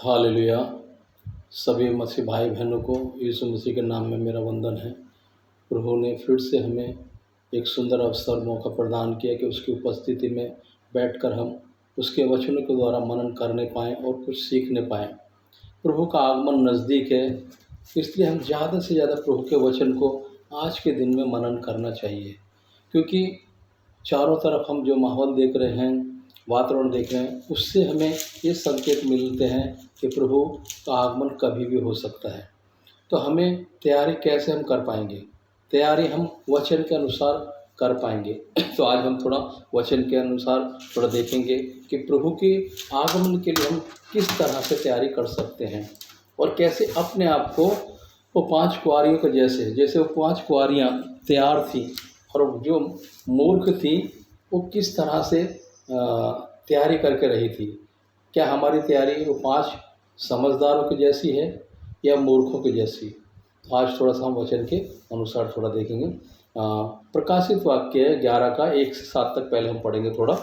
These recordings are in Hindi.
हालेलुया। सभी मसीह भाई बहनों को यीशु मसीह के नाम में मेरा वंदन है। प्रभु ने फिर से हमें एक सुंदर अवसर मौका प्रदान किया कि उसकी उपस्थिति में बैठकर हम उसके वचनों के द्वारा मनन करने पाएँ और कुछ सीखने पाएँ। प्रभु का आगमन नज़दीक है, इसलिए हम ज़्यादा से ज़्यादा प्रभु के वचन को आज के दिन में मनन करना चाहिए, क्योंकि चारों तरफ हम जो माहौल देख रहे हैं, वातावरण देख रहे हैं, उससे हमें ये संकेत मिलते हैं कि प्रभु का आगमन कभी भी हो सकता है। तो हमें तैयारी कैसे हम कर पाएंगे? तैयारी हम वचन के अनुसार कर पाएंगे। तो आज हम थोड़ा वचन के अनुसार थोड़ा देखेंगे कि प्रभु के आगमन के लिए हम किस तरह से तैयारी कर सकते हैं और कैसे अपने आप को वो 5 कुँवारियों के जैसे वो 5 कुँवारियाँ तैयार थी और जो मूर्ख थी वो किस तरह से तैयारी करके रही थी। क्या हमारी तैयारी वो 5 समझदारों की जैसी है या मूर्खों की जैसी? आज थोड़ा सा हम वचन के अनुसार थोड़ा देखेंगे। प्रकाशित वाक्य 11 का 1 से 7 तक पहले हम पढ़ेंगे थोड़ा।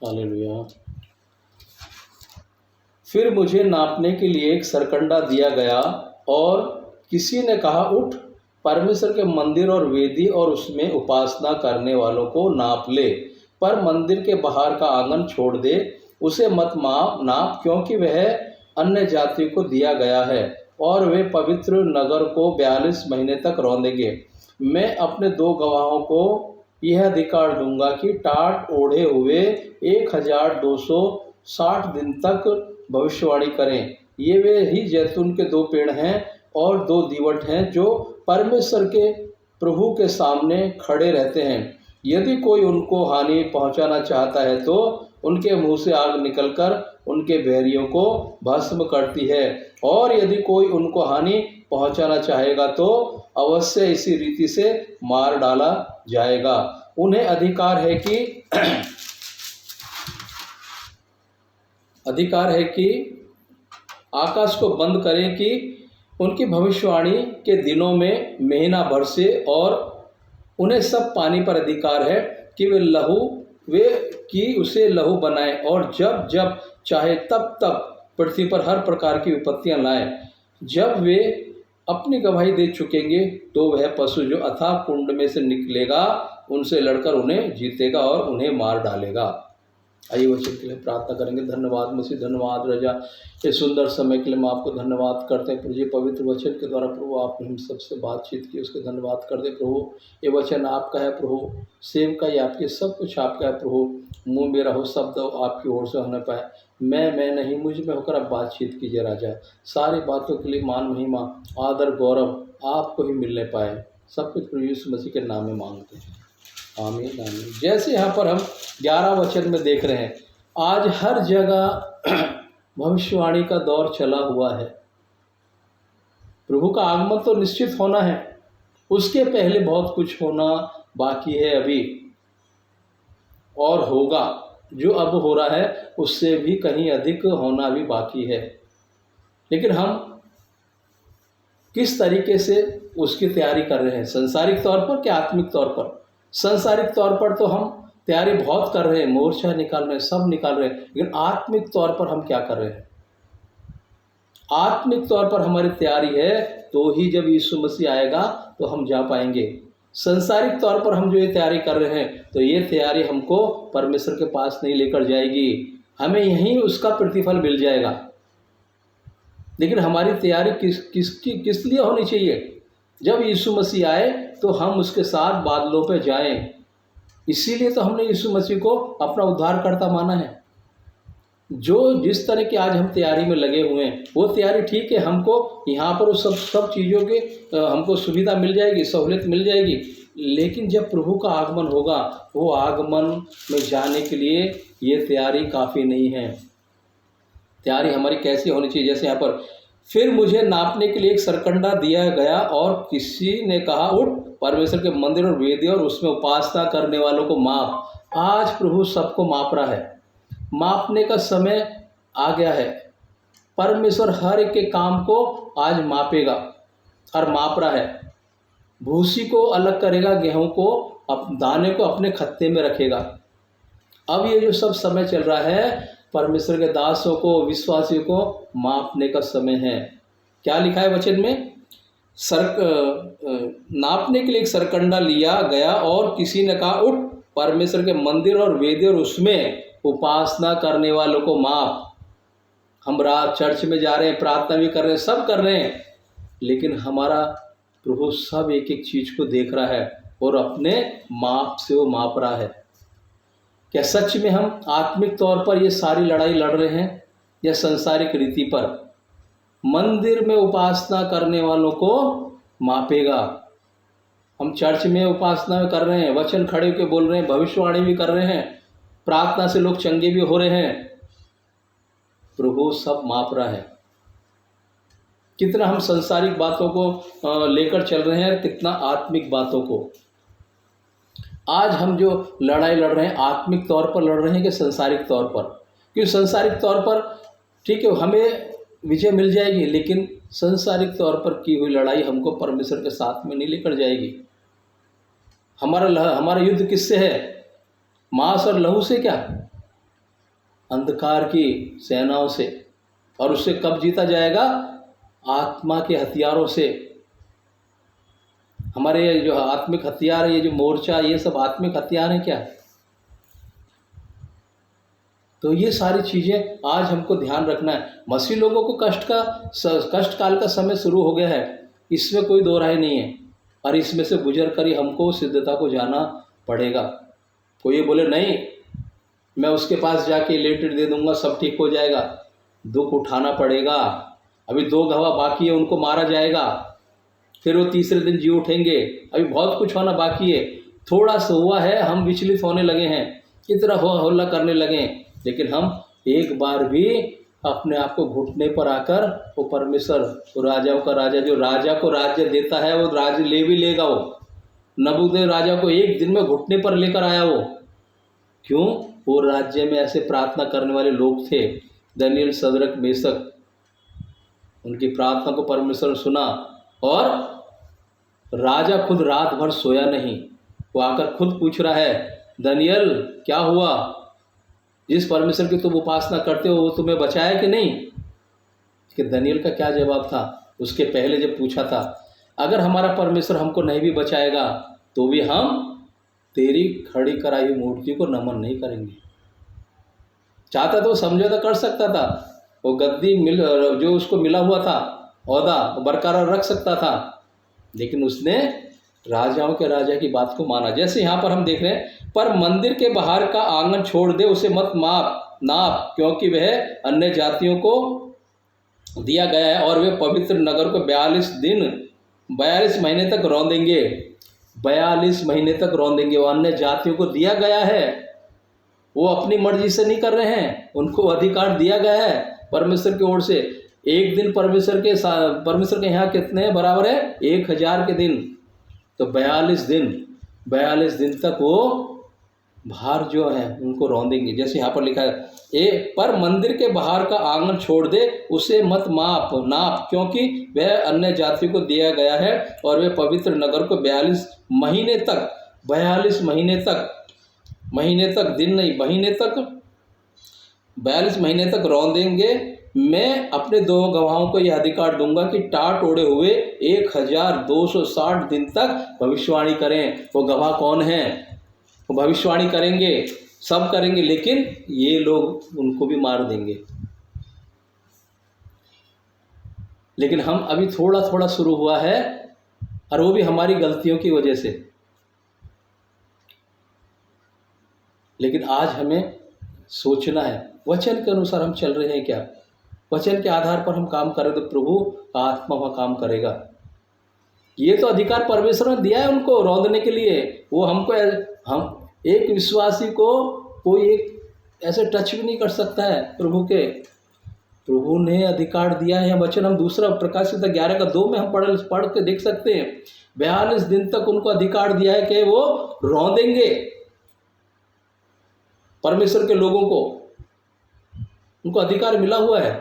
हालेलुया। फिर मुझे नापने के लिए एक सरकंडा दिया गया और किसी ने कहा, उठ, परमेश्वर के मंदिर और वेदी और उसमें उपासना करने वालों को नाप ले, पर मंदिर के बाहर का आंगन छोड़ दे, उसे मत नाप, क्योंकि वह अन्य जातियों को दिया गया है और वे पवित्र नगर को 42 महीने तक रौंदेंगे। मैं अपने 2 गवाहों को यह अधिकार दूंगा कि टाट ओढ़े हुए 1260 दिन तक भविष्यवाणी करें। ये वे ही जैतून के 2 पेड़ हैं और 2 दीवट हैं जो परमेश्वर के प्रभु के सामने खड़े रहते हैं। यदि कोई उनको हानि पहुंचाना चाहता है तो उनके मुंह से आग निकलकर उनके बैरियों को भस्म करती है, और यदि कोई उनको हानि पहुंचाना चाहेगा तो अवश्य इसी रीति से मार डाला जाएगा। उन्हें अधिकार है कि आकाश को बंद करें कि उनकी भविष्यवाणी के दिनों में महीना भर से, और उन्हें सब पानी पर अधिकार है कि वे उसे लहू बनाएं, और जब जब चाहे तब तब पृथ्वी पर हर प्रकार की विपत्तियां लाएं। जब वे अपनी गवाही दे चुकेंगे तो वह पशु जो अथाह कुंड में से निकलेगा उनसे लड़कर उन्हें जीतेगा और उन्हें मार डालेगा। आइए वचन के लिए प्रार्थना करेंगे। धन्यवाद मसीह, धन्यवाद रजा, ये सुंदर समय के लिए हम आपको धन्यवाद करते हैं प्रभु जी। पवित्र वचन के द्वारा प्रभु आपने हम सबसे बातचीत की, उसके धन्यवाद करते प्रभु। ये वचन आपका है प्रभु, सेवका ही आपकी, सब कुछ आपका है प्रभु। मुँह मेरा हो, शब्द आपकी ओर से होने पाए। मैं नहीं, मुझ में होकर आप बातचीत कीजिए राजा। सारी बातों के लिए मान, महिमा, आदर, गौरव आपको ही मिलने पाए। सब कुछ प्रभु यीशु मसीह के नाम में मांगते हैं, आमीन आमीन। जैसे यहाँ पर हम 11 वचन में देख रहे हैं, आज हर जगह भविष्यवाणी का दौर चला हुआ है। प्रभु का आगमन तो निश्चित होना है, उसके पहले बहुत कुछ होना बाकी है अभी, और होगा। जो अब हो रहा है उससे भी कहीं अधिक होना भी बाकी है। लेकिन हम किस तरीके से उसकी तैयारी कर रहे हैं, संसारिक तौर पर क्या आत्मिक तौर पर? संसारिक तौर पर तो हम तैयारी बहुत कर रहे हैं, मोर्चा निकाल रहे हैं, सब निकाल रहे हैं, लेकिन आत्मिक तौर पर हम क्या कर रहे हैं? आत्मिक तौर पर हमारी तैयारी है तो ही जब यीशु मसीह आएगा तो हम जा पाएंगे। संसारिक तौर पर हम जो ये तैयारी कर रहे हैं तो ये तैयारी हमको परमेश्वर के पास नहीं लेकर जाएगी, हमें यहीं उसका प्रतिफल मिल जाएगा। लेकिन हमारी तैयारी किस लिए होनी चाहिए? जब यीशु मसीह आए तो हम उसके साथ बादलों पे जाएं। इसीलिए तो हमने यीशु मसीह को अपना उद्धारकर्ता माना है। जो जिस तरह की आज हम तैयारी में लगे हुए हैं वो तैयारी ठीक है, हमको यहाँ पर वो सब चीज़ों के हमको सुविधा मिल जाएगी, सहूलियत मिल जाएगी। लेकिन जब प्रभु का आगमन होगा, वो आगमन में जाने के लिए ये तैयारी काफ़ी नहीं है। तैयारी हमारी कैसी होनी चाहिए? जैसे यहाँ पर, फिर मुझे नापने के लिए एक सरकंडा दिया गया और किसी ने कहा, उठ, परमेश्वर के मंदिर और वेदी और उसमें उपासना करने वालों को माप। आज प्रभु सबको माप रहा है, मापने का समय आ गया है। परमेश्वर हर एक के काम को आज मापेगा और माप रहा है। भूसी को अलग करेगा गेहूं को दाने को अपने खत्ते में रखेगा। अब ये जो सब समय चल रहा है, परमेश्वर के दासों को, विश्वासियों को मापने का समय है। क्या लिखा है वचन में? नापने के लिए एक सरकंडा लिया गया और किसी ने कहा, उठ, परमेश्वर के मंदिर और वेदी और उसमें उपासना करने वालों को माप। हम रात चर्च में जा रहे हैं, प्रार्थना भी कर रहे हैं, सब कर रहे हैं, लेकिन हमारा प्रभु सब एक एक चीज को देख रहा है और अपने माप से वो माप रहा है। क्या सच में हम आत्मिक तौर पर ये सारी लड़ाई लड़ रहे हैं या सांसारिक रीति पर? मंदिर में उपासना करने वालों को मापेगा। हम चर्च में उपासना कर रहे हैं, वचन खड़े होकर बोल रहे हैं, भविष्यवाणी भी कर रहे हैं, प्रार्थना से लोग चंगे भी हो रहे हैं, प्रभु सब माप रहा है। कितना हम सांसारिक बातों को लेकर चल रहे हैं, कितना आत्मिक बातों को। आज हम जो लड़ाई लड़ रहे हैं, आत्मिक तौर पर लड़ रहे हैं कि सांसारिक तौर पर? क्योंकि सांसारिक तौर पर ठीक है, हमें विजय मिल जाएगी, लेकिन सांसारिक तौर पर की हुई लड़ाई हमको परमेश्वर के साथ में नहीं लेकर जाएगी। हमारा युद्ध किससे है? मांस और लहू से क्या? अंधकार की सेनाओं से। और उससे कब जीता जाएगा? आत्मा के हथियारों से। हमारे जो आत्मिक हथियार है, ये जो मोर्चा, ये सब आत्मिक हथियार हैं क्या? तो ये सारी चीज़ें आज हमको ध्यान रखना है। मसीह लोगों को कष्ट काल का समय शुरू हो गया है, इसमें कोई दो राय नहीं है, और इसमें से गुजर कर ही हमको सिद्धता को जाना पड़ेगा। कोई ये बोले नहीं, मैं उसके पास जाके लेटर दे दूंगा, सब ठीक हो जाएगा, दुख उठाना पड़ेगा। अभी 2 गवाह बाकी है, उनको मारा जाएगा, फिर वो तीसरे दिन जी उठेंगे, अभी बहुत कुछ होना बाकी है। थोड़ा सा हुआ है, हम विचलित होने लगे हैं, इतना हल्ला करने लगे हैं, लेकिन हम एक बार भी अपने आप को घुटने पर आकर, वो परमेश्वर, वो राजाओं का राजा, जो राजा को राज्य देता है, वो राज्य ले भी लेगा। वो नबूकदनेस्सर राजा को एक दिन में घुटने पर लेकर आया वो। क्यों? वो राज्य में ऐसे प्रार्थना करने वाले लोग थे, दानियेल, शद्रक, मेशक, उनकी प्रार्थना को परमेश्वर सुना, और राजा खुद रात भर सोया नहीं। वो आकर खुद पूछ रहा है, दानियेल क्या हुआ? जिस परमेश्वर की तुम उपासना करते हो वो तुम्हें बचाया कि नहीं? कि दानियेल का क्या जवाब था? उसके पहले जब पूछा था, अगर हमारा परमेश्वर हमको नहीं भी बचाएगा तो भी हम तेरी खड़ी कराई हुई मूर्ति को नमन नहीं करेंगे। चाहता तो समझौता कर सकता था, वो गद्दी जो उसको मिला हुआ था, ओहदा बरकरार रख सकता था, लेकिन उसने राजाओं के राजा की बात को माना। जैसे यहाँ पर हम देख रहे हैं, पर मंदिर के बाहर का आंगन छोड़ दे, उसे मत नाप, क्योंकि वह अन्य जातियों को दिया गया है और वे पवित्र नगर को 42 महीने तक रौंदेंगे। 42 महीने तक रौंदेंगे। वो अन्य जातियों को दिया गया है, वो अपनी मर्जी से नहीं कर रहे हैं, उनको अधिकार दिया गया है परमेश्वर की ओर से। एक दिन परमेश्वर के यहाँ कितने बराबर है? 1000 के दिन। तो 42 दिन तक वो बाहर जो है उनको रौंदेंगे। जैसे यहाँ पर लिखा है, पर मंदिर के बाहर का आंगन छोड़ दे, उसे मत नाप, क्योंकि वह अन्य जातियों को दिया गया है और वे पवित्र नगर को 42 महीने तक रौंदेंगे। मैं अपने 2 गवाहों को यह अधिकार दूंगा कि टाट ओढ़े हुए 1260 दिन तक भविष्यवाणी करें। वो गवाह कौन है? वो भविष्यवाणी करेंगे, सब करेंगे, लेकिन ये लोग उनको भी मार देंगे। लेकिन हम अभी थोड़ा थोड़ा शुरू हुआ है, और वो भी हमारी गलतियों की वजह से। लेकिन आज हमें सोचना है, वचन के अनुसार हम चल रहे हैं क्या? वचन के आधार पर हम काम करें तो प्रभु आत्मा वहाँ काम करेगा। ये तो अधिकार परमेश्वर ने दिया है उनको रौंदने के लिए। वो हमको, हम एक विश्वासी को कोई एक ऐसे टच भी नहीं कर सकता है। प्रभु ने अधिकार दिया है। वचन हम दूसरा प्रकाशित 11:2 में हम पढ़ के देख सकते हैं। 42 दिन तक उनको अधिकार दिया है कि वो रौंदेंगे परमेश्वर के लोगों को, उनको अधिकार मिला हुआ है।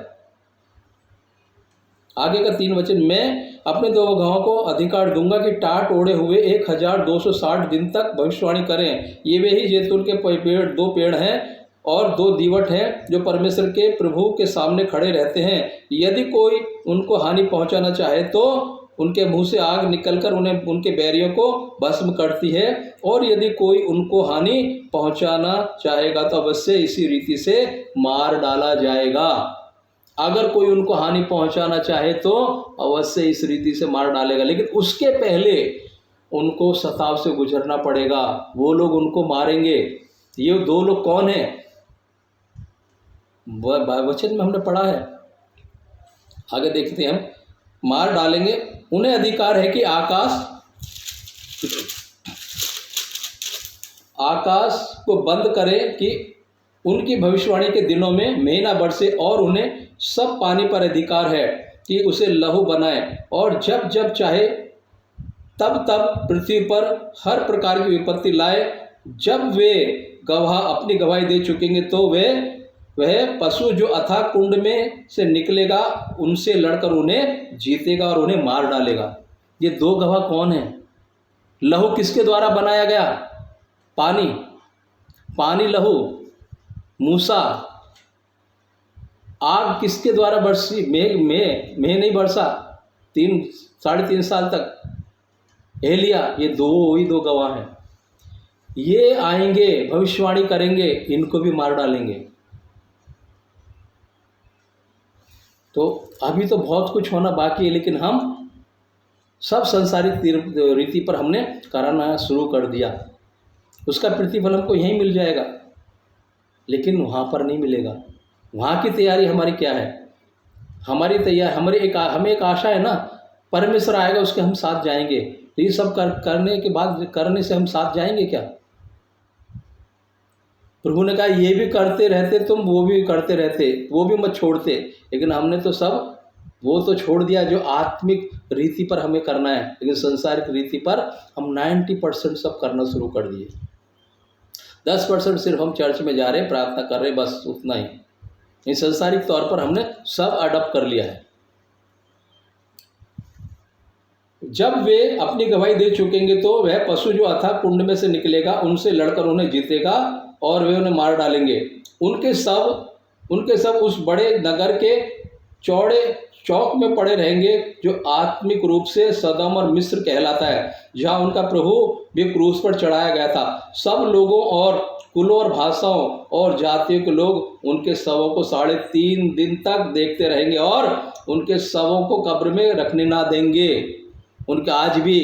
आगे का 3 वचन, मैं अपने 2 गवाहों को अधिकार दूंगा कि टाट ओढ़े हुए 1260 दिन तक भविष्यवाणी करें। ये वे ही जैतून के पेड़ 2 पेड़ हैं और 2 दीवट हैं जो परमेश्वर के प्रभु के सामने खड़े रहते हैं। यदि कोई उनको हानि पहुंचाना चाहे तो उनके मुंह से आग निकलकर उन्हें उनके बैरियों को भस्म करती है, और यदि कोई उनको हानि पहुंचाना चाहेगा तो अवश्य इसी रीति से मार डाला जाएगा। अगर कोई उनको हानि पहुंचाना चाहे तो अवश्य इस रीति से मार डालेगा, लेकिन उसके पहले उनको सताव से गुजरना पड़ेगा। वो लोग उनको मारेंगे। ये 2 लोग कौन हैं? वचन में हमने पढ़ा है, आगे देखते हैं हम। मार डालेंगे। उन्हें अधिकार है कि आकाश को बंद करें कि उनकी भविष्यवाणी के दिनों में मेंह न बरसे, और उन्हें सब पानी पर अधिकार है कि उसे लहू बनाए, और जब जब चाहे तब तब पृथ्वी पर हर प्रकार की विपत्ति लाए। जब वे गवाह अपनी गवाही दे चुकेंगे तो वह पशु जो अथाह कुंड में से निकलेगा उनसे लड़कर उन्हें जीतेगा और उन्हें मार डालेगा। ये 2 गवाह कौन हैं? लहू किसके द्वारा बनाया गया? पानी लहू। मूसा। आग किसके द्वारा बरसी? मेघ नहीं बरसा 3.5 साल तक। एलिया। ये 2 गवाह हैं। ये आएंगे, भविष्यवाणी करेंगे, इनको भी मार डालेंगे। तो अभी तो बहुत कुछ होना बाकी है, लेकिन हम सब संसारिक रीति पर हमने कराना शुरू कर दिया। उसका प्रतिफल हमको यहीं मिल जाएगा, लेकिन वहाँ पर नहीं मिलेगा। वहाँ की तैयारी हमारी क्या है? हमारी तैयारी हमें एक आशा है ना, परमेश्वर आएगा उसके हम साथ जाएंगे। तो ये सब करने से हम साथ जाएंगे क्या? प्रभु ने कहा ये भी करते रहते तुम, वो भी करते रहते, वो भी मत छोड़ते। लेकिन हमने तो सब वो तो छोड़ दिया जो आत्मिक रीति पर हमें करना है, लेकिन संसारिक रीति पर हम 90% सब करना शुरू कर दिए। 10% सिर्फ हम चर्च में जा रहे हैं, प्रार्थना कर रहे हैं, बस उतना ही। ये संसारिक तौर पर हमने सब अडॉप्ट कर लिया है। जब वे अपनी गवाही दे चुकेंगे तो वह पशु जो अथाह कुंड में से निकलेगा उनसे लड़कर उन्हें जीतेगा और वे उन्हें मार डालेंगे। उनके सब उस बड़े नगर के चौड़े चौक में पड़े रहेंगे जो आत्मिक रूप से सदम और मिस्र कहलाता है, जहाँ उनका प्रभु भी क्रूस पर चढ़ाया गया था। सब लोगों और कुलों और भाषाओं और जातियों के लोग उनके शवों को 3.5 दिन तक देखते रहेंगे और उनके शवों को कब्र में रखने ना देंगे। उनके आज भी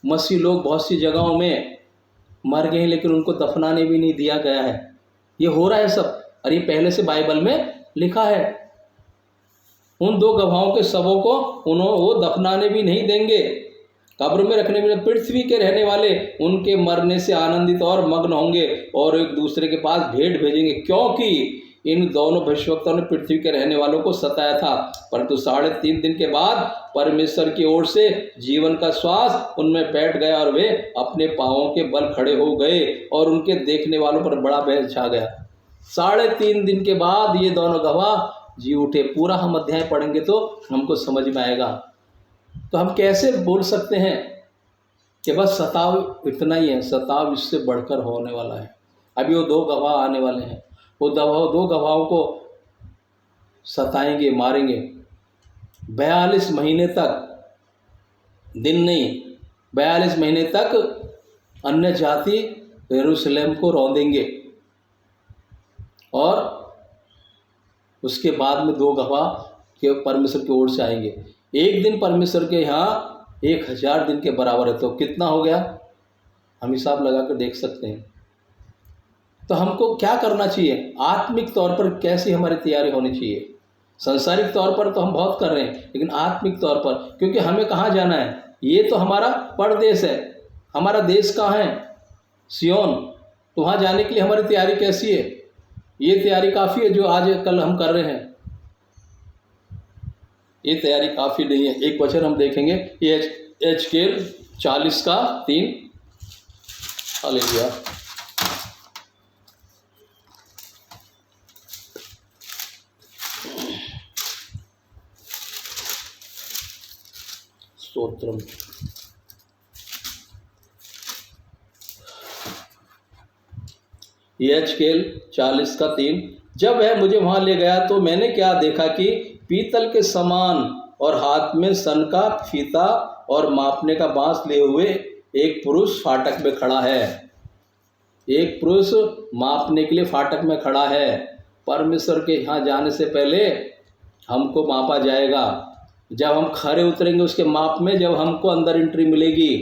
मसीह लोग बहुत सी जगहों में मर गए हैं, लेकिन उनको दफनाने भी नहीं दिया गया है। ये हो रहा है सब, और ये पहले से बाइबल में लिखा है। उन 2 गवाहों के शवों को वो दफनाने भी नहीं देंगे, कब्र में रखने में। पृथ्वी के रहने वाले उनके मरने से आनंदित और मग्न होंगे और एक दूसरे के पास भेंट भेजेंगे, क्योंकि इन दोनों भविष्यवक्ताओं ने पृथ्वी के रहने वालों को सताया था। परंतु 3.5 दिन के बाद परमेश्वर की ओर से जीवन का श्वास उनमें बैठ गया और वे अपने पांवों के बल खड़े हो गए और उनके देखने वालों पर बड़ा भय छा गया। 3.5 दिन के बाद ये दोनों गवाह जी उठे। पूरा हम अध्याय पढ़ेंगे तो हमको समझ में आएगा। तो हम कैसे बोल सकते हैं कि बस सताव इतना ही है? सताव इससे बढ़कर होने वाला है। अभी वो 2 गवाह आने वाले हैं, वो 2 गवाहों को सताएंगे, मारेंगे 42 महीने तक। दिन नहीं, 42 महीने तक अन्य जाति यरूशलेम को रौंदेंगे और उसके बाद में 2 गवाह के परमेश्वर की ओर से आएंगे। एक दिन परमेश्वर के यहाँ 1000 दिन के बराबर है, तो कितना हो गया? हम हिसाब लगा कर देख सकते हैं। तो हमको क्या करना चाहिए? आत्मिक तौर पर कैसी हमारी तैयारी होनी चाहिए? संसारिक तौर पर तो हम बहुत कर रहे हैं, लेकिन आत्मिक तौर पर, क्योंकि हमें कहाँ जाना है? ये तो हमारा परदेश है। हमारा देश कहाँ है? सियोन। तो वहाँ जाने के लिए हमारी तैयारी कैसी है? ये तैयारी काफ़ी है जो आज कल हम कर रहे हैं। ये तैयारी काफ़ी नहीं है। एक वचन हम देखेंगे, ये एजकेल 40:3। हालेलुया। स्तोत्रम। यहेजकेल 40:3। जब वह मुझे वहाँ ले गया तो मैंने क्या देखा कि पीतल के समान और हाथ में सन का फीता और मापने का बांस लिए हुए एक पुरुष फाटक में खड़ा है। एक पुरुष मापने के लिए फाटक में खड़ा है। परमेश्वर के यहाँ जाने से पहले हमको मापा जाएगा। जब हम खरे उतरेंगे उसके माप में, जब हमको अंदर एंट्री मिलेगी।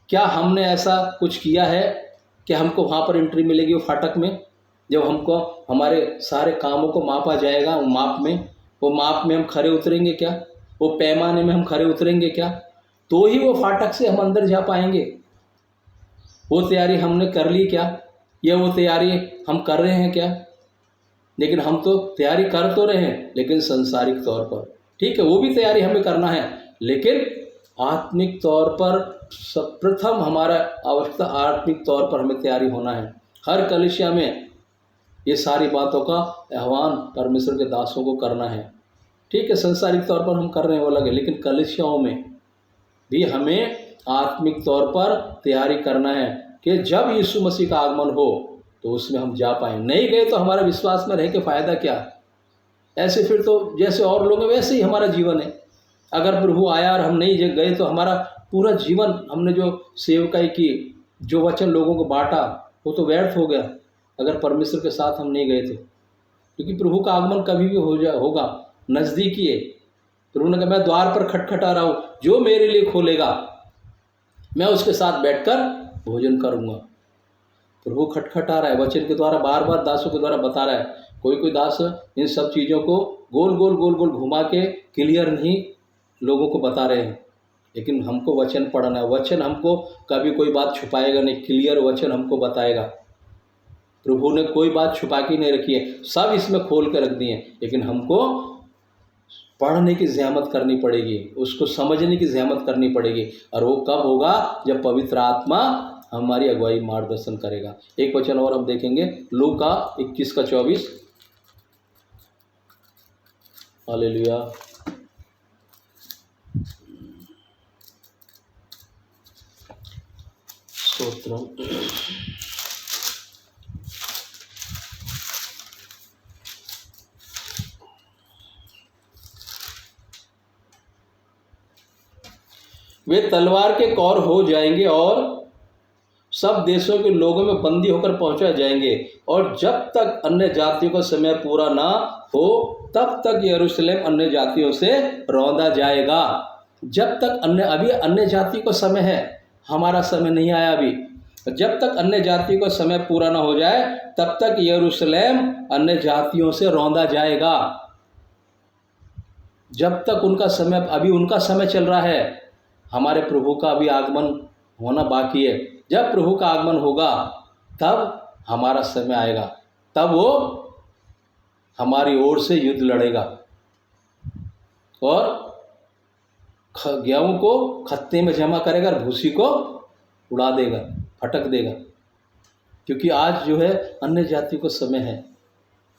क्या हमने ऐसा कुछ किया है कि हमको वहाँ पर एंट्री मिलेगी वो फाटक में? जब हमको हमारे सारे कामों को मापा जाएगा वो माप में हम खरे उतरेंगे क्या? वो पैमाने में हम खरे उतरेंगे क्या? तो ही वो फाटक से हम अंदर जा पाएंगे। वो तैयारी हमने कर ली क्या, या वो तैयारी हम कर रहे हैं क्या? लेकिन हम तो तैयारी कर तो रहे हैं, लेकिन संसारिक तौर पर। ठीक है, वो भी तैयारी हमें करना है, लेकिन आत्मिक तौर पर प्रथम हमारा आवश्यकता आत्मिक तौर पर हमें तैयारी होना है। हर कलीसिया में ये सारी बातों का आह्वान परमेश्वर के दासों को करना है। ठीक है, संसारिक तौर पर हम कर रहे हैं वो अलग है, लेकिन कलीसियाओं में भी हमें आत्मिक तौर पर तैयारी करना है कि जब यीशु मसीह का आगमन हो तो उसमें हम जा पाएँ। नहीं गए तो हमारा विश्वास में रह के फ़ायदा क्या? ऐसे फिर तो जैसे और लोग हैं वैसे ही हमारा जीवन है। अगर प्रभु आया और हम नहीं गए तो हमारा पूरा जीवन, हमने जो सेवकाई की, जो वचन लोगों को बांटा, वो तो व्यर्थ हो गया अगर परमेश्वर के साथ हम नहीं गए थे। क्योंकि प्रभु का आगमन कभी भी होगा, नज़दीकी है। प्रभु ने कहा मैं द्वार पर खटखटा रहा हूँ, जो मेरे लिए खोलेगा मैं उसके साथ बैठकर भोजन करूँगा। प्रभु खटखटा रहा है, वचन के द्वारा बार बार दासों के द्वारा बता रहा है। कोई दास इन सब चीज़ों को गोल गोल घुमा के क्लियर नहीं लोगों को बता रहे हैं, लेकिन हमको वचन पढ़ना है। वचन हमको कभी कोई बात छुपाएगा नहीं, क्लियर वचन हमको बताएगा। प्रभु ने कोई बात छुपा के नहीं रखी है, सब इसमें खोल के रख दिए हैं, लेकिन हमको पढ़ने की ज़हमत करनी पड़ेगी, उसको समझने की ज़हमत करनी पड़ेगी। और वो कब होगा? जब पवित्र आत्मा हमारी अगुवाई मार्गदर्शन करेगा। एक वचन और हम देखेंगे, लूका 21:24। हालेलुया। स्तोत्रम। वे तलवार के कौर हो जाएंगे और सब देशों के लोगों में बंदी होकर पहुंचाए जाएंगे, और जब तक अन्य जातियों का समय पूरा ना हो तब तक यरूशलेम अन्य जातियों से रौंदा जाएगा। जब तक अभी अन्य जातियों का समय है, हमारा समय नहीं आया अभी। जब तक अन्य जातियों का समय पूरा ना हो जाए तब तक यरूशलेम अन्य जातियों से रौंदा जाएगा। जब तक उनका समय, अभी उनका समय चल रहा है, हमारे प्रभु का अभी आगमन होना बाकी है। जब प्रभु का आगमन होगा तब हमारा समय आएगा, तब वो हमारी ओर से युद्ध लड़ेगा और गेहूं को खत्ते में जमा करेगा और भूसी को उड़ा देगा, फटक देगा। क्योंकि आज जो है अन्य जाति को समय है,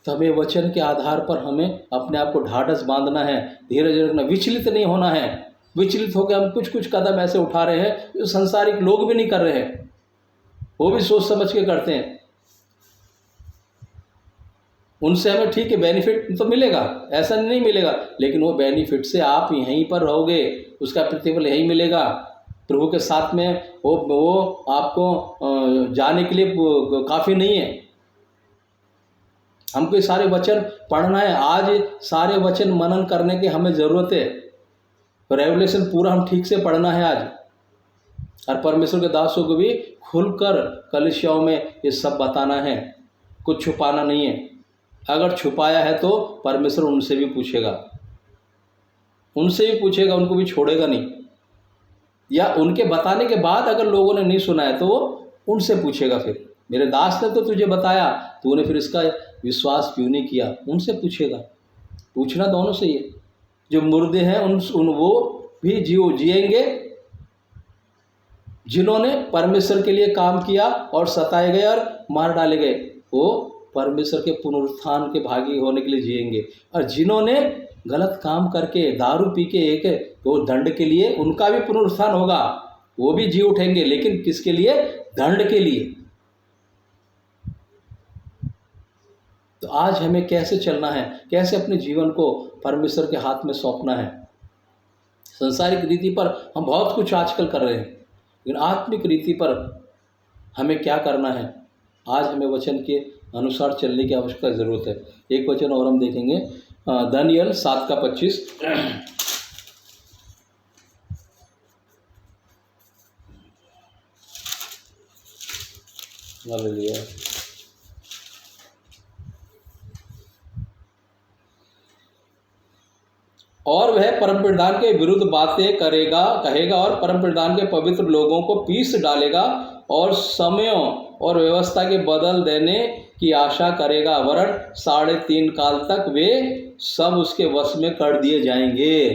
तो हमें वचन के आधार पर हमें अपने आप को ढाढ़स बांधना है, धीरज रखना, विचलित नहीं होना है। विचलित होकर हम कुछ कदम ऐसे उठा रहे हैं जो संसारिक लोग भी नहीं कर रहे हैं, वो भी सोच समझ के करते हैं। उनसे हमें ठीक है बेनिफिट तो मिलेगा, ऐसा नहीं मिलेगा, लेकिन वो बेनिफिट से आप यहीं पर रहोगे, उसका प्रतिफल यहीं मिलेगा। प्रभु के साथ में वो आपको जाने के लिए काफ़ी नहीं है। हमको ये सारे वचन पढ़ना है, आज सारे वचन मनन करने की हमें ज़रूरत है। रेवलेशन पूरा हम ठीक से पढ़ना है आज, और परमेश्वर के दासों को भी खुलकर कलीसियाओं में ये सब बताना है, कुछ छुपाना नहीं है। अगर छुपाया है तो परमेश्वर उनसे भी पूछेगा, उनको भी छोड़ेगा नहीं। या उनके बताने के बाद अगर लोगों ने नहीं सुना है तो वो उनसे पूछेगा, फिर मेरे दास ने तो तुझे बताया, तूने फिर इसका विश्वास क्यों नहीं किया? उनसे पूछेगा। पूछना दोनों से ही है। जो मुर्दे हैं वो भी जिएंगे, जिन्होंने परमेश्वर के लिए काम किया और सताए गए और मार डाले गए, वो परमेश्वर के पुनरुत्थान के भागी होने के लिए जिएंगे। और जिन्होंने गलत काम करके दारू पी के एक तो दंड के लिए उनका भी पुनरुत्थान होगा, वो भी जी उठेंगे, लेकिन किसके लिए? दंड के लिए। तो आज हमें कैसे चलना है, कैसे अपने जीवन को परमेश्वर के हाथ में सौंपना है। सांसारिक रीति पर हम बहुत कुछ आजकल कर रहे हैं, लेकिन आत्मिक रीति पर हमें क्या करना है, आज हमें वचन के अनुसार चलने की आवश्यकता ज़रूरत है। एक वचन और हम देखेंगे, दानियल 7:25। हालेलुया। और वह परमप्रधान के विरुद्ध बातें कहेगा और परमप्रधान के पवित्र लोगों को पीस डालेगा और समयों और व्यवस्था के बदल देने की आशा करेगा, वरन 3.5 काल तक वे सब उसके वश में कर दिए जाएंगे।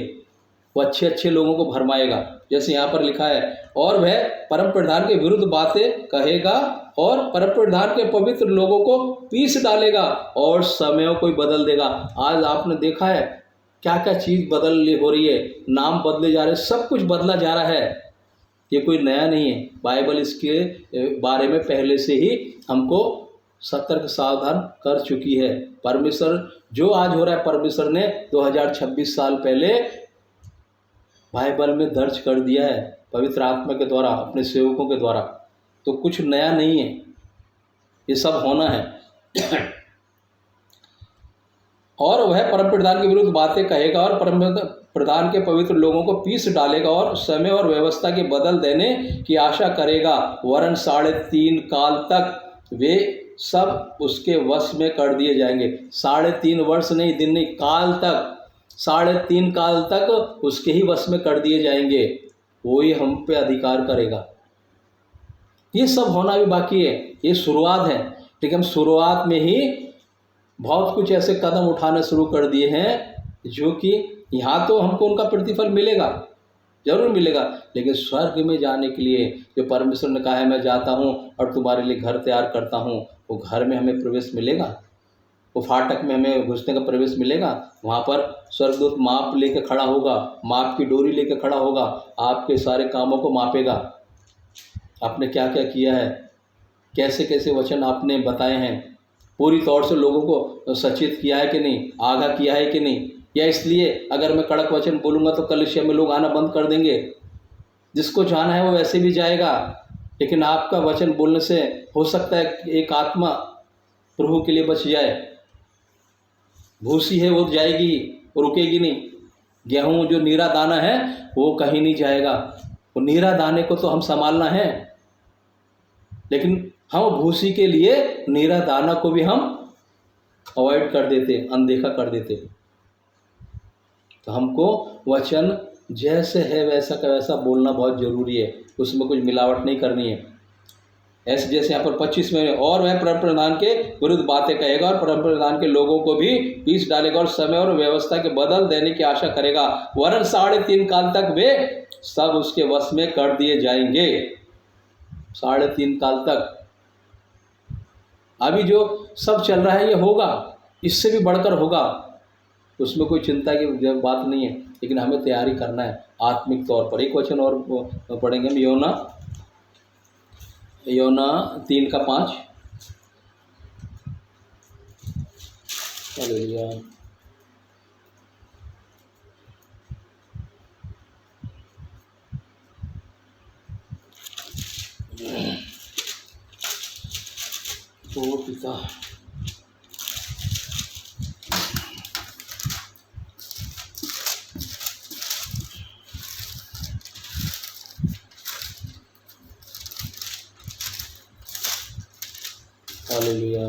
वो अच्छे अच्छे लोगों को भरमाएगा, जैसे यहाँ पर लिखा है, और वह परम प्रधान के विरुद्ध बातें कहेगा और परम प्रधान के पवित्र लोगों को पीस डालेगा और समयों को बदल देगा। आज आपने देखा है क्या क्या चीज़ हो रही है, नाम बदले जा रहे हैं, सब कुछ बदला जा रहा है। ये कोई नया नहीं है, बाइबल इसके बारे में पहले से ही हमको सतर्क सावधान कर चुकी है। परमेश्वर जो आज हो रहा है, परमेश्वर ने 2026 साल पहले बाइबल में दर्ज कर दिया है, पवित्र आत्मा के द्वारा, अपने सेवकों के द्वारा। तो कुछ नया नहीं है, ये सब होना है। और वह परम प्रधान के विरुद्ध बातें कहेगा और परम प्रधान के पवित्र लोगों को पीस डालेगा और समय और व्यवस्था के बदल देने की आशा करेगा, वरन 3.5 काल तक वे सब उसके वश में कर दिए जाएंगे। 3.5 वर्ष नहीं, दिन नहीं, काल तक, 3.5 काल तक उसके ही वश में कर दिए जाएंगे। वो ही हम पे अधिकार करेगा। ये सब होना भी बाकी है, ये शुरुआत है, लेकिन हम शुरुआत में ही बहुत कुछ ऐसे कदम उठाने शुरू कर दिए हैं जो कि यहाँ तो हमको उनका प्रतिफल मिलेगा, जरूर मिलेगा, लेकिन स्वर्ग में जाने के लिए जो परमेश्वर ने कहा है मैं जाता हूँ और तुम्हारे लिए घर तैयार करता हूँ, वो घर में हमें प्रवेश मिलेगा, वो फाटक में हमें घुसने का प्रवेश मिलेगा। वहाँ पर स्वर्गदूत माप लेके खड़ा होगा, माप की डोरी लेके खड़ा होगा, आपके सारे कामों को मापेगा, आपने क्या क्या किया है, कैसे कैसे वचन आपने बताए हैं, पूरी तौर से लोगों को सचेत किया है कि नहीं, आगाह किया है कि नहीं, या इसलिए अगर मैं कड़क वचन बोलूँगा तो कलीसिया में लोग आना बंद कर देंगे। जिसको जाना है वो वैसे भी जाएगा, लेकिन आपका वचन बोलने से हो सकता है एक आत्मा प्रभु के लिए बच जाए। भूसी है वो जाएगी, वो रुकेगी नहीं। गेहूँ जो नीरा दाना है वो कहीं नहीं जाएगा, वो नीरा दाने को तो हम संभालना है, लेकिन हम भूसी के लिए नीरा दाना को भी हम अवॉइड कर देते, अनदेखा कर देते। तो हमको वचन जैसे है वैसा का वैसा बोलना बहुत ज़रूरी है, उसमें कुछ मिलावट नहीं करनी है। ऐसे जैसे यहाँ पर 25 में, और वह परम प्रधान के विरुद्ध बातें कहेगा और परम प्रधान के लोगों को भी पीस डालेगा और समय और व्यवस्था के बदल देने की आशा करेगा, वरन 3.5 काल तक वे सब उसके वश में कर दिए जाएंगे। 3.5 काल तक अभी जो सब चल रहा है ये होगा, इससे भी बढ़कर होगा, उसमें कोई चिंता की बात नहीं है, लेकिन हमें तैयारी करना है आत्मिक तौर पर। एक वचन और पढ़ेंगे हम, योना 3:5। हालेलुया। ओ पिता, हालेलुया।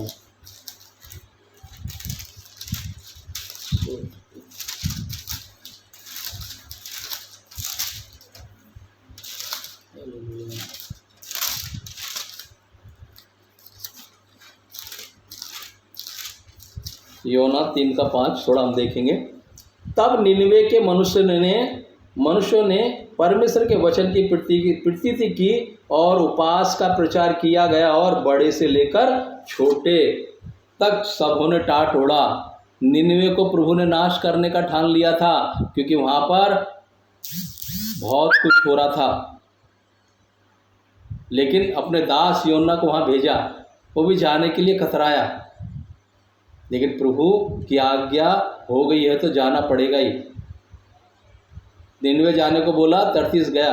योना 3:5 थोड़ा हम देखेंगे। तब निनवे के मनुष्यों ने परमेश्वर के वचन की प्रतीति की और उपवास का प्रचार किया गया और बड़े से लेकर छोटे तक सबों ने टाट ओढ़ा। निन्वे को प्रभु ने नाश करने का ठान लिया था, क्योंकि वहाँ पर बहुत कुछ हो रहा था। लेकिन अपने दास योना को वहाँ भेजा, वो भी जाने के लिए कतराया, लेकिन प्रभु की आज्ञा हो गई है तो जाना पड़ेगा ही। निन्वे जाने को बोला, तर्तीस गया,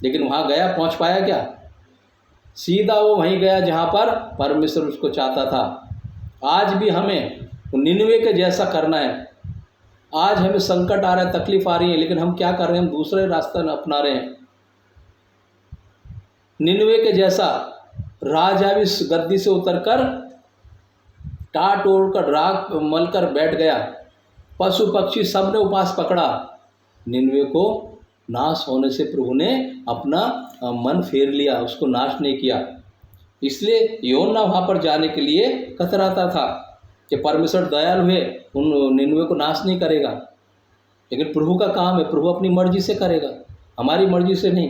लेकिन वहाँ गया, पहुँच पाया क्या? सीधा वो वहीं गया जहाँ पर परमेश्वर उसको चाहता था। आज भी हमें निन्वे के जैसा करना है। आज हमें संकट आ रहा है, तकलीफ आ रही है, लेकिन हम क्या कर रहे हैं? हम दूसरे रास्ता अपना रहे हैं। निन्वे के जैसा राजा भी गद्दी से उतरकर टाट ओढ़कर राख मलकर बैठ गया। पशु पक्षी सब ने उपास पकड़ा। निन्वे को नाश होने से प्रभु ने अपना मन फेर लिया, उसको नाश नहीं किया। इसलिए योना वहाँ पर जाने के लिए कतराता था कि परमेश्वर दयालु है, उन निन्वे को नाश नहीं करेगा। लेकिन प्रभु का काम है, प्रभु अपनी मर्जी से करेगा, हमारी मर्जी से नहीं।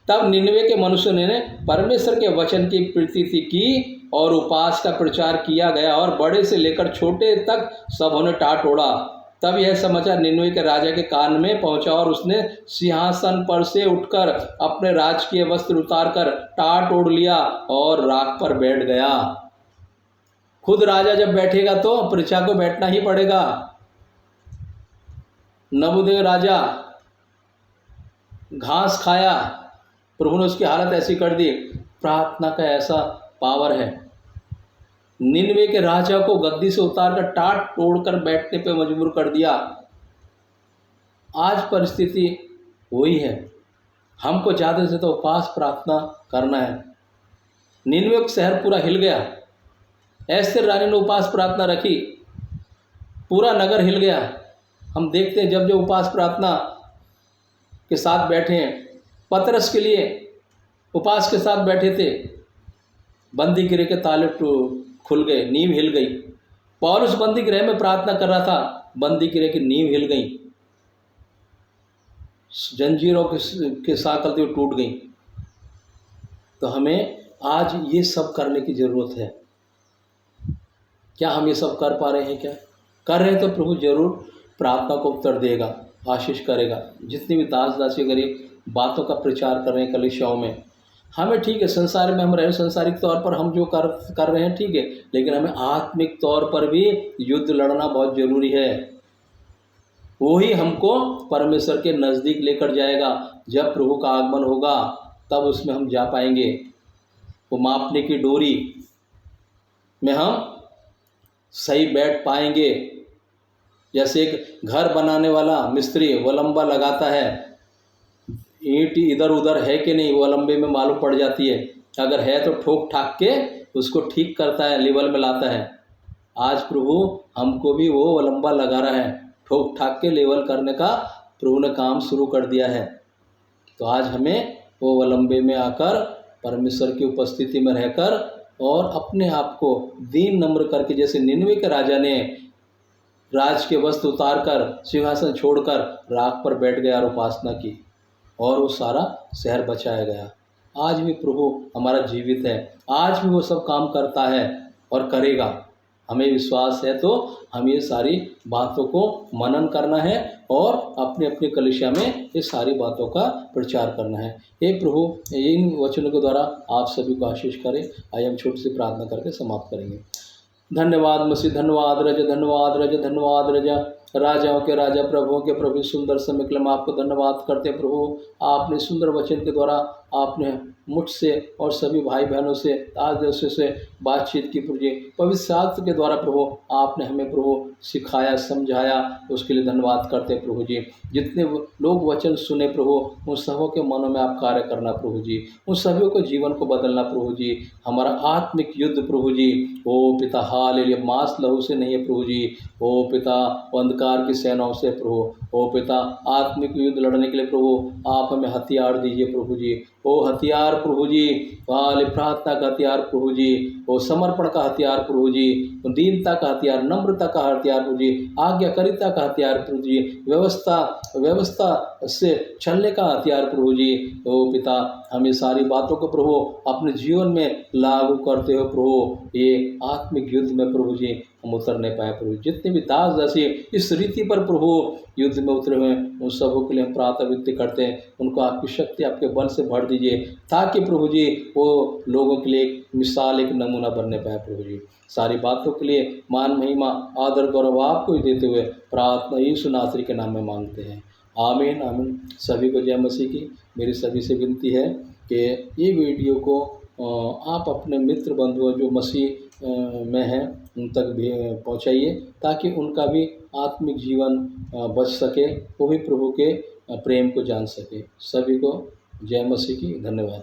तब निन्वे के मनुष्यों ने परमेश्वर के वचन की प्रीति की और उपवास का प्रचार किया गया, और बड़े से लेकर छोटे तक सबों ने टाट ओढ़ा। तब यह समाचार निन्वे के राजा के कान में पहुंचा, और उसने सिंहासन पर से उठकर अपने राजकीय वस्त्र उतारकर टाट ओढ़ लिया और राख पर बैठ गया। खुद राजा जब बैठेगा तो प्रजा को बैठना ही पड़ेगा। नबूदेव राजा घास खाया, प्रभु ने उसकी हालत ऐसी कर दी। प्रार्थना का ऐसा पावर है। निन्वे के राजा को गद्दी से उतारकर टाट तोड़कर बैठने पे मजबूर कर दिया। आज परिस्थिति वही है, हमको ज़्यादा से ज़्यादा उपवास प्रार्थना करना है। निन्वे का शहर पूरा हिल गया। एस्तेर रानी ने उपवास प्रार्थना रखी, पूरा नगर हिल गया। हम देखते हैं जब जब उपवास प्रार्थना के साथ बैठे हैं, पतरस के लिए उपवास के साथ बैठे थे, बंदी गृह के ताले खुल गए, नींव हिल गई। पौलुस बंदी गृह में प्रार्थना कर रहा था, बंदी गृह की नींव हिल गई, जंजीरों के साकल थे टूट गई। तो हमें आज ये सब करने की ज़रूरत है। क्या हम ये सब कर पा रहे हैं? क्या कर रहे हैं? तो प्रभु जरूर प्रार्थना को उत्तर देगा, आशीष करेगा। जितनी भी दास दासी गरीब बातों का प्रचार कर रहे हैं कलीसियाओं में, हमें ठीक है, संसार में हम रहे, सांसारिक तौर पर हम जो कर रहे हैं ठीक है, लेकिन हमें आत्मिक तौर पर भी युद्ध लड़ना बहुत ज़रूरी है। वही हमको परमेश्वर के नज़दीक लेकर जाएगा। जब प्रभु का आगमन होगा तब उसमें हम जा पाएंगे। वो मापने की डोरी में हम सही बैठ पाएंगे। जैसे एक घर बनाने वाला मिस्त्री वो लंबा लगाता है, ईंट इधर उधर है कि नहीं वो लंबे में मालूम पड़ जाती है। अगर है तो ठोक ठाक के उसको ठीक करता है, लेवल में लाता है। आज प्रभु हमको भी वो लंबा लगा रहा है, ठोक ठाक के लेवल करने का प्रभु ने काम शुरू कर दिया है। तो आज हमें वो लंबे में आकर परमेश्वर की उपस्थिति में रहकर और अपने आप को दीन नम्र करके, जैसे निन्वे के राजा ने राज के वस्त्र उतार कर सिंहासन छोड़कर राख पर बैठ गया और उपासना की, और वो सारा शहर बचाया गया। आज भी प्रभु हमारा जीवित है, आज भी वो सब काम करता है और करेगा। हमें विश्वास है तो हम ये सारी बातों को मनन करना है और अपने अपने कलीसिया में ये सारी बातों का प्रचार करना है। हे प्रभु, इन वचनों के द्वारा आप सभी को आशीष करें। आइए हम छोटी सी प्रार्थना करके समाप्त करेंगे। धन्यवाद मसीह, धन्यवाद रज, धन्यवाद रज, धन्यवाद रजा। राजाओं के राजा, प्रभुओं के प्रभु, सुंदर समय के लिए हम आपको धन्यवाद करते हैं। प्रभु, आपने सुंदर वचन के द्वारा आपने मुझसे और सभी भाई बहनों से आज देशों से बातचीत की। प्रभु जी, पवित्र शास्त्र के द्वारा प्रभु आपने हमें प्रभु सिखाया, समझाया, उसके लिए धन्यवाद करते हैं। प्रभु जी, जितने लोग वचन सुने प्रभु, उन सबों के मनों में आप कार्य करना प्रभु जी, उन सभी को जीवन को बदलना प्रभु जी। हमारा आत्मिक युद्ध प्रभु जी, ओ पिता, हालेलुया, मांस लहू से नहीं है प्रभु जी, ओ पिता, अंधकार की सेनाओं से प्रभु, ओ पिता, आत्मिक युद्ध लड़ने के लिए प्रभु आप हमें हथियार दीजिए प्रभु जी। ओ हथियार प्रभु जी, वाले प्रार्थना का हथियार प्रभु जी, ओ समर्पण का हथियार प्रभु जी, दीनता का हथियार, नम्रता का हथियार प्रभु जी, आज्ञाकारिता का हथियार प्रभु जी, व्यवस्था से चलने का हथियार प्रभु जी। ओ पिता, हम ये सारी बातों को प्रभु अपने जीवन में लागू करते हुए प्रभु ये आत्मिक युद्ध में प्रभु जी हम उतर नहीं पाए प्रभु। जितने भी दास दासी इस रीति पर प्रभु युद्ध में उतरे हुए हैं उन सबों के लिए हम प्रार्थना विनती करते हैं, उनको आपकी शक्ति आपके बल से भर दीजिए ताकि प्रभु जी वो लोगों के लिए एक मिसाल एक नमूना बनने पाए प्रभु जी। सारी बातों के लिए मान महिमा आदर गौरव आपको ही देते हुए प्रार्थना यीशु नासरी के नाम में मांगते हैं, आमीन आमीन। सभी को जय मसीह की मेरी सभी से विनती है कि ये वीडियो को आप अपने मित्र बंधुओं जो मसीह में हैं उन तक भी पहुंचाइए ताकि उनका भी आत्मिक जीवन बच सके, वो भी प्रभु के प्रेम को जान सके। सभी को जय मसीह की, धन्यवाद।